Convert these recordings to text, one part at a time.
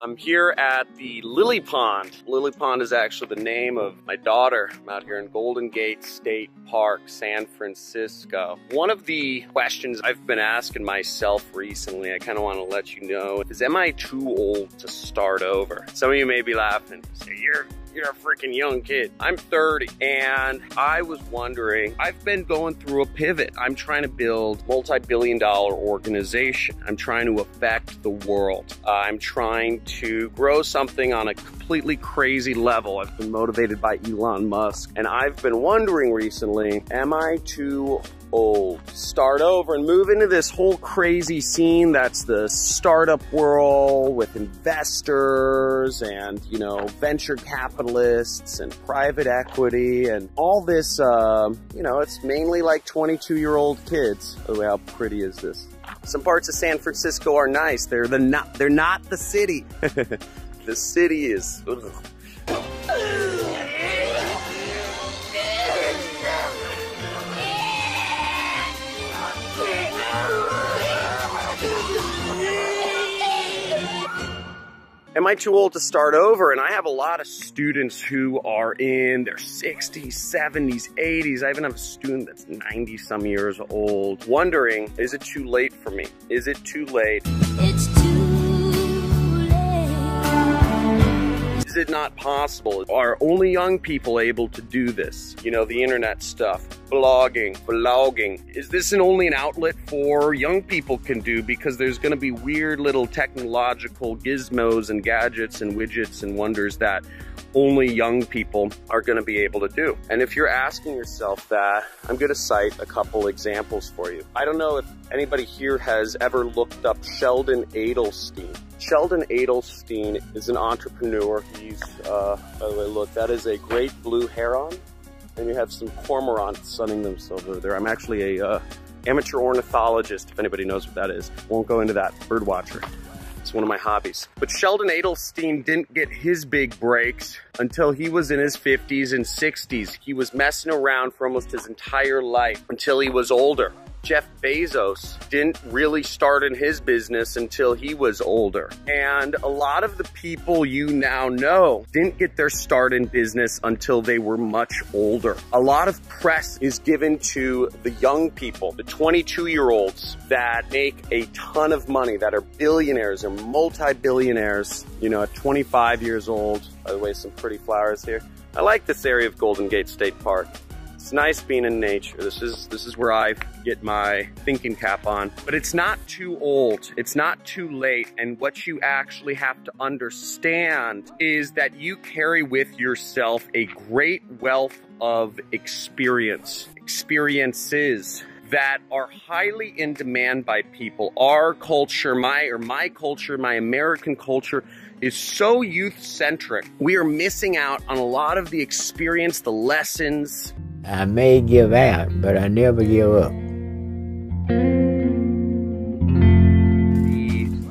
I'm here at the Lily Pond. Lily Pond is actually the name of my daughter. I'm out here in Golden Gate State Park, San Francisco. One of the questions I've been asking myself recently, I kind of want to let you know, is am I too old to start over? Some of you may be laughing, say, you're a freaking young kid. I'm 30, and I was wondering, I've been going through a pivot. I'm trying to build a multi-billion-dollar organization. I'm trying to affect the world. I'm trying to grow something on a completely crazy level. I've been motivated by Elon Musk, and I've been wondering recently, am I too old to start over and move into this whole crazy scene that's the startup world with investors and, you know, venture capitalists and private equity and all this, you know, it's mainly like 22-year-old kids. Oh, how pretty is this? Some parts of San Francisco are nice. They're not the city. The city is, ugh. Am I too old to start over? And I have a lot of students who are in their 60s, 70s, 80s. I even have a student that's 90 some years old, wondering, is it too late for me? Is it too late? It's too late. Is it not possible? Are only young people able to do this? You know, the internet stuff, blogging, vlogging. Is this only an outlet for young people can do because there's gonna be weird little technological gizmos and gadgets and widgets and wonders that only young people are gonna be able to do? And if you're asking yourself that, I'm gonna cite a couple examples for you. I don't know if anybody here has ever looked up Sheldon Adelstein. Sheldon Adelstein is an entrepreneur. He's, by the way, look, that is a great blue heron. And you have some cormorants sunning themselves over there. I'm actually a amateur ornithologist, if anybody knows what that is. Won't go into that. Bird watcher. It's one of my hobbies. But Sheldon Adelstein didn't get his big breaks until he was in his 50s and 60s. He was messing around for almost his entire life until he was older. Jeff Bezos didn't really start in his business until he was older. And a lot of the people you now know didn't get their start in business until they were much older. A lot of press is given to the young people, the 22-year-olds that make a ton of money, that are billionaires or multi-billionaires, you know, at 25 years old. By the way, some pretty flowers here. I like this area of Golden Gate State Park. It's nice being in nature. This is where I get my thinking cap on. But it's not too old. It's not too late. And what you actually have to understand is that you carry with yourself a great wealth of experiences that are highly in demand by people. Our culture, my culture, my American culture, is so youth-centric. We are missing out on a lot of the experience, the lessons. I may give out, but I never give up.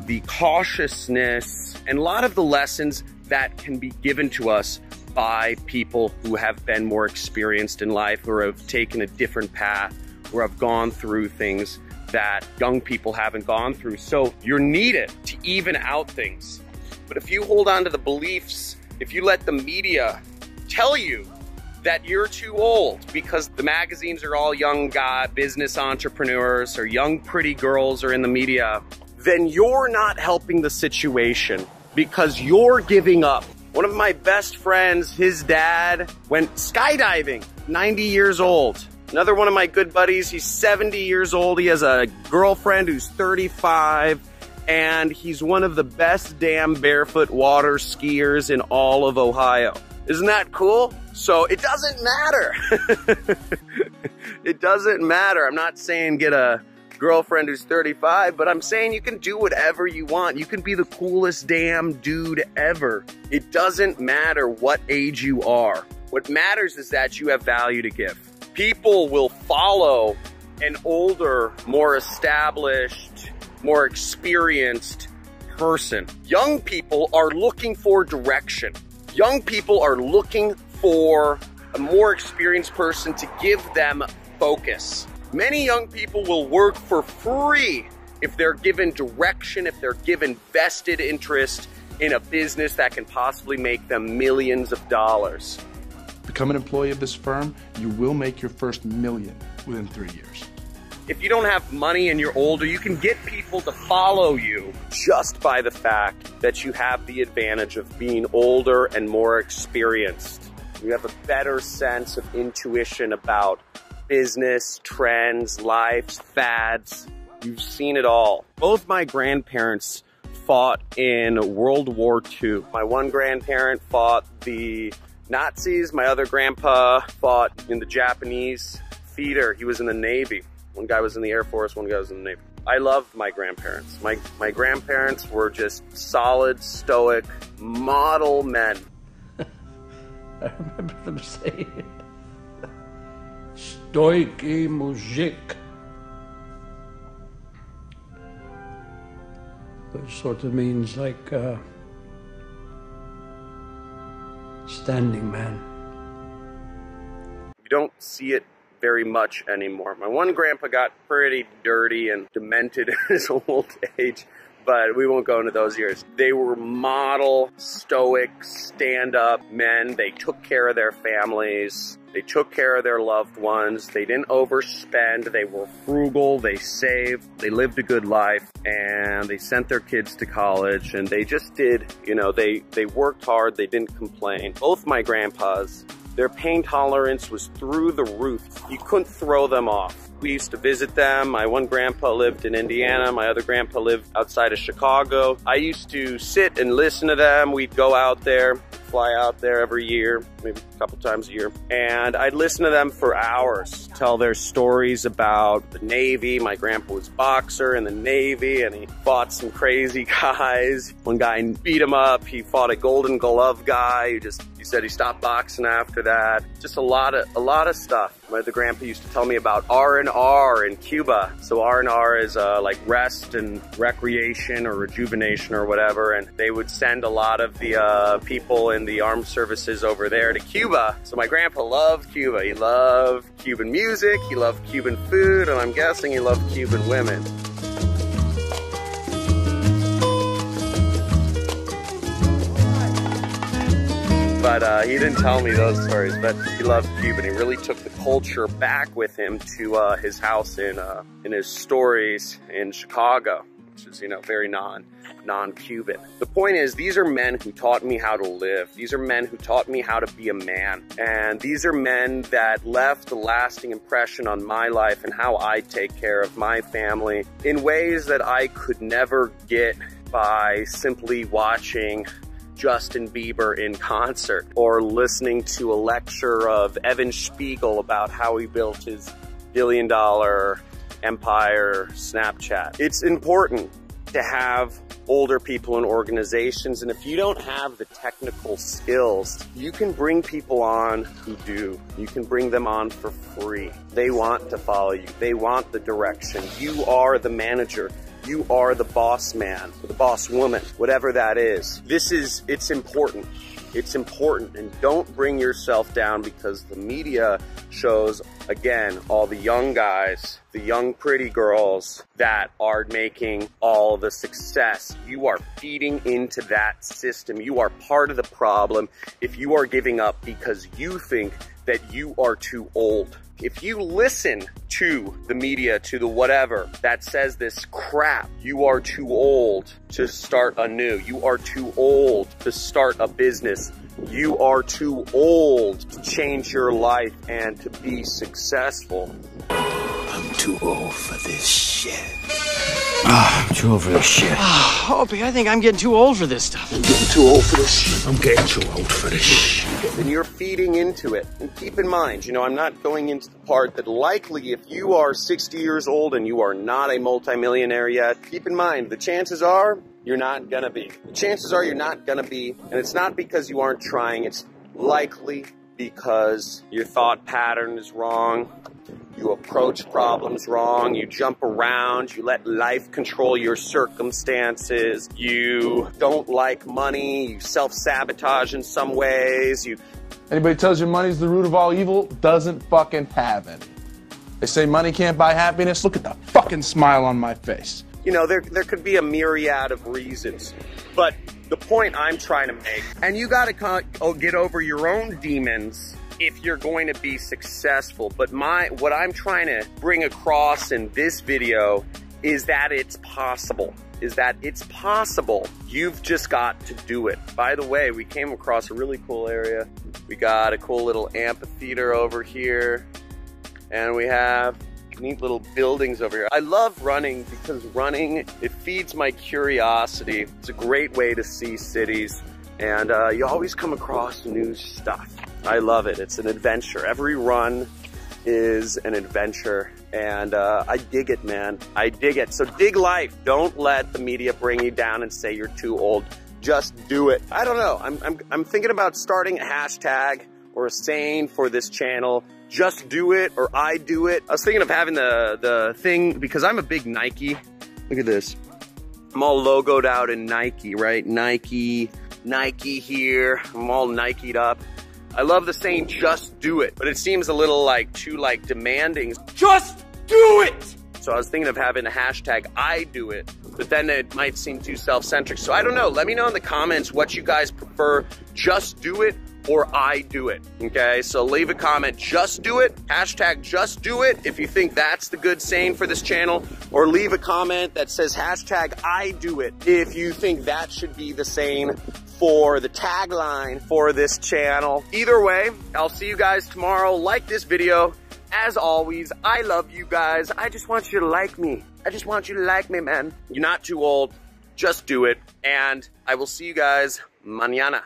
The cautiousness and a lot of the lessons that can be given to us by people who have been more experienced in life or have taken a different path or have gone through things that young people haven't gone through. So you're needed to even out things. But if you hold on to the beliefs, if you let the media tell you that you're too old because the magazines are all young business entrepreneurs or young pretty girls are in the media, then you're not helping the situation because you're giving up. One of my best friends, his dad went skydiving, 90 years old. Another one of my good buddies, he's 70 years old. He has a girlfriend who's 35. And he's one of the best damn barefoot water skiers in all of Ohio. Isn't that cool? So it doesn't matter. It doesn't matter. I'm not saying get a girlfriend who's 35, but I'm saying you can do whatever you want. You can be the coolest damn dude ever. It doesn't matter what age you are. What matters is that you have value to give. People will follow an older, more established, more experienced person. Young people are looking for direction. Young people are looking for a more experienced person to give them focus. Many young people will work for free if they're given direction, if they're given vested interest in a business that can possibly make them millions of dollars. Become an employee of this firm, you will make your first million within 3 years. If you don't have money and you're older, you can get people to follow you just by the fact that you have the advantage of being older and more experienced. You have a better sense of intuition about business, trends, lives, fads. You've seen it all. Both my grandparents fought in World War II. My one grandparent fought the Nazis. My other grandpa fought in the Japanese theater. He was in the Navy. One guy was in the Air Force, one guy was in the Navy. I loved my grandparents. My grandparents were just solid, stoic, model men. I remember them saying it. Stoiki muzhik. Which sort of means like standing man. You don't see it very much anymore. My one grandpa got pretty dirty and demented in his old age, but we won't go into those years. They were model, stoic, stand-up men. They took care of their families. They took care of their loved ones. They didn't overspend. They were frugal. They saved. They lived a good life, and they sent their kids to college, and they just did, you know, they worked hard. They didn't complain. Both my grandpas, their pain tolerance was through the roof. You couldn't throw them off. We used to visit them. My one grandpa lived in Indiana. My other grandpa lived outside of Chicago. I used to sit and listen to them. We'd go out there, fly out there every year, maybe a couple times a year. And I'd listen to them for hours, tell their stories about the Navy. My grandpa was a boxer in the Navy, and he fought some crazy guys. One guy beat him up. He fought a Golden Glove guy who he said he stopped boxing after that. Just a lot of stuff. My other grandpa used to tell me about R&R in Cuba. So R&R is like rest and recreation or rejuvenation or whatever. And they would send a lot of the people in the armed services over there to Cuba. So my grandpa loved Cuba. He loved Cuban music, he loved Cuban food, and I'm guessing he loved Cuban women. But he didn't tell me those stories, but he loved Cuba. He really took the culture back with him to his house in his stories in Chicago, which is, you know, very non-Cuban. The point is, these are men who taught me how to live. These are men who taught me how to be a man. And these are men that left a lasting impression on my life and how I take care of my family in ways that I could never get by simply watching Justin Bieber in concert or listening to a lecture of Evan Spiegel about how he built his billion-dollar empire Snapchat. It's important to have older people in organizations, and if you don't have the technical skills, you can bring people on who do. You can bring them on for free. They want to follow you. They want the direction. You are the manager. You are the boss man, or the boss woman, whatever that is. It's important. It's important, and don't bring yourself down because the media shows, again, all the young guys, the young pretty girls that are making all the success. You are feeding into that system. You are part of the problem if you are giving up because you think that you are too old. If you listen to the media, to the whatever that says this crap, you are too old to start anew. You are too old to start a business. You are too old to change your life and to be successful. I'm too old for this shit. I'm too old for this shit. Opie, I think I'm getting too old for this stuff. I'm getting too old for this shit. I'm getting too old for this shit. And you're feeding into it. And keep in mind, you know, I'm not going into the part that likely if you are 60 years old and you are not a multimillionaire yet, keep in mind, the chances are you're not gonna be. The chances are you're not gonna be, and it's not because you aren't trying, it's likely because your thought pattern is wrong. You approach problems wrong, you jump around, you let life control your circumstances, you don't like money, you self-sabotage in some ways, Anybody tells you money's the root of all evil doesn't fucking have any. They say money can't buy happiness. Look at the fucking smile on my face. You know, there could be a myriad of reasons. But the point I'm trying to make, and you gotta get over your own demons if you're going to be successful. But what I'm trying to bring across in this video is that it's possible. You've just got to do it. By the way, we came across a really cool area. We got a cool little amphitheater over here, and we have neat little buildings over here. I love running because running, it feeds my curiosity. It's a great way to see cities, and you always come across new stuff. I love it. It's an adventure. Every run is an adventure, and I dig it, man. I dig it. So dig life. Don't let the media bring you down and say you're too old. Just do it. I don't know. I'm thinking about starting a hashtag or a saying for this channel. Just do it, or I do it. I was thinking of having the thing, because I'm a big Nike. Look at this. I'm all logoed out in Nike, right? Nike here. I'm all Nike'd up. I love the saying, just do it, but it seems a little too demanding. Just do it! So I was thinking of having a hashtag, I do it, but then it might seem too self-centric. So I don't know, let me know in the comments what you guys prefer, just do it or I do it, okay? So leave a comment, just do it, hashtag just do it, if you think that's the good saying for this channel, or leave a comment that says hashtag I do it, if you think that should be the saying for the tagline for this channel. Either way, I'll see you guys tomorrow. Like this video. As always, I love you guys. I just want you to like me. I just want you to like me, man. You're not too old. Just do it. And I will see you guys mañana.